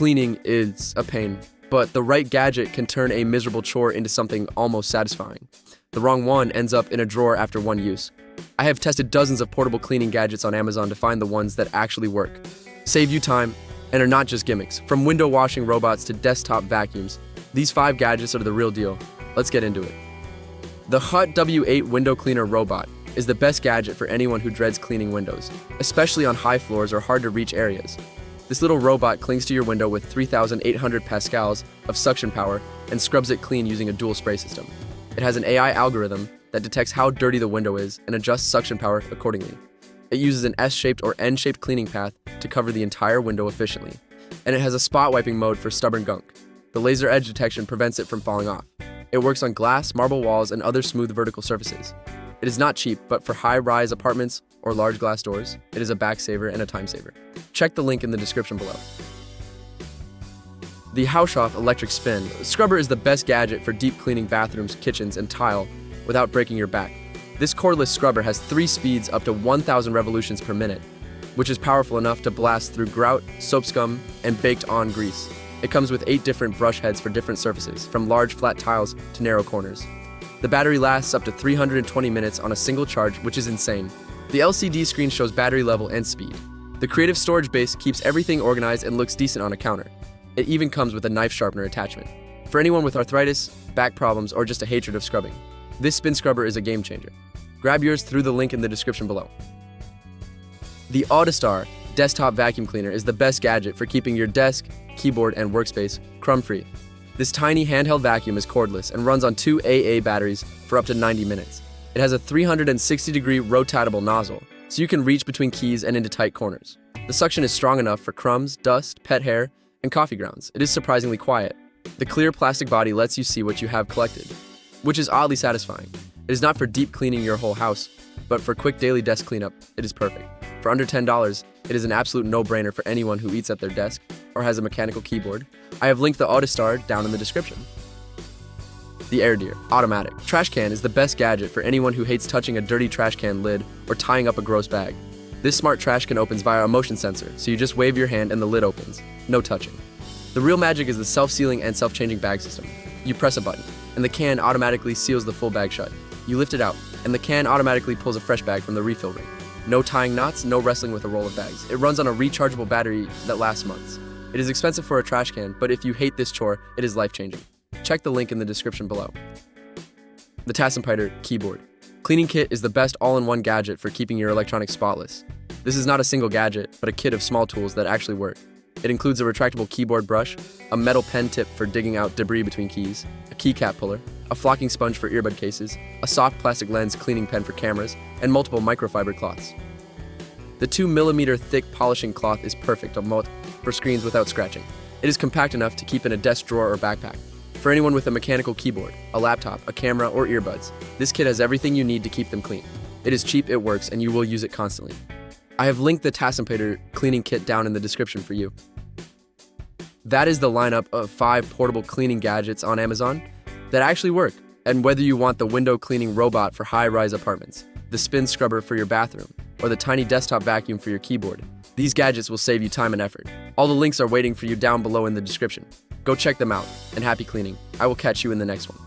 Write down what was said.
Cleaning is a pain, but the right gadget can turn a miserable chore into something almost satisfying. The wrong one ends up in a drawer after one use. I have tested dozens of portable cleaning gadgets on Amazon to find the ones that actually work, save you time, and are not just gimmicks. From window washing robots to desktop vacuums, these 5 gadgets are the real deal. Let's get into it. The HUTT W8 window cleaner robot is the best gadget for anyone who dreads cleaning windows, especially on high floors or hard-to-reach areas. This little robot clings to your window with 3,800 pascals of suction power and scrubs it clean using a dual spray system. It has an AI algorithm that detects how dirty the window is and adjusts suction power accordingly. It uses an S-shaped or N-shaped cleaning path to cover the entire window efficiently, and it has a spot wiping mode for stubborn gunk. The laser edge detection prevents it from falling off. It works on glass, marble walls, and other smooth vertical surfaces. It is not cheap, but for high-rise apartments or large glass doors, it is a back saver and a time saver. Check the link in the description below. The HAUSHOF electric spin scrubber is the best gadget for deep cleaning bathrooms, kitchens, and tile without breaking your back. This cordless scrubber has 3 speeds up to 1,000 revolutions per minute, which is powerful enough to blast through grout, soap scum, and baked-on grease. It comes with 8 different brush heads for different surfaces, from large flat tiles to narrow corners. The battery lasts up to 320 minutes on a single charge, which is insane. The LCD screen shows battery level and speed. The creative storage base keeps everything organized and looks decent on a counter. It even comes with a knife sharpener attachment. For anyone with arthritis, back problems, or just a hatred of scrubbing, this spin scrubber is a game changer. Grab yours through the link in the description below. The ODISTAR desktop vacuum cleaner is the best gadget for keeping your desk, keyboard, and workspace crumb-free. This tiny handheld vacuum is cordless and runs on 2 AA batteries for up to 90 minutes. It has a 360-degree rotatable nozzle, so you can reach between keys and into tight corners. The suction is strong enough for crumbs, dust, pet hair, and coffee grounds. It is surprisingly quiet. The clear plastic body lets you see what you have collected, which is oddly satisfying. It is not for deep cleaning your whole house, but for quick daily desk cleanup, it is perfect. For under $10, it is an absolute no-brainer for anyone who eats at their desk or has a mechanical keyboard. I have linked the ODISTAR down in the description. The Airdeer automatic trash can is the best gadget for anyone who hates touching a dirty trash can lid or tying up a gross bag. This smart trash can opens via a motion sensor, so you just wave your hand and the lid opens. No touching. The real magic is the self-sealing and self-changing bag system. You press a button, and the can automatically seals the full bag shut. You lift it out, and the can automatically pulls a fresh bag from the refill ring. No tying knots, no wrestling with a roll of bags. It runs on a rechargeable battery that lasts months. It is expensive for a trash can, but if you hate this chore, it is life-changing. Check the link in the description below. The Tassmpitor keyboard cleaning kit is the best all-in-one gadget for keeping your electronics spotless. This is not a single gadget, but a kit of small tools that actually work. It includes a retractable keyboard brush, a metal pen tip for digging out debris between keys, a keycap puller, a flocking sponge for earbud cases, a soft plastic lens cleaning pen for cameras, and multiple microfiber cloths. The 2mm thick polishing cloth is perfect for screens without scratching. It is compact enough to keep in a desk drawer or backpack. For anyone with a mechanical keyboard, a laptop, a camera, or earbuds, this kit has everything you need to keep them clean. It is cheap, it works, and you will use it constantly. I have linked the Tassmpitor cleaning kit down in the description for you. That is the lineup of 5 portable cleaning gadgets on Amazon that actually work. And whether you want the window cleaning robot for high-rise apartments, the spin scrubber for your bathroom, or the tiny desktop vacuum for your keyboard, these gadgets will save you time and effort. All the links are waiting for you down below in the description. Go check them out, and happy cleaning. I will catch you in the next one.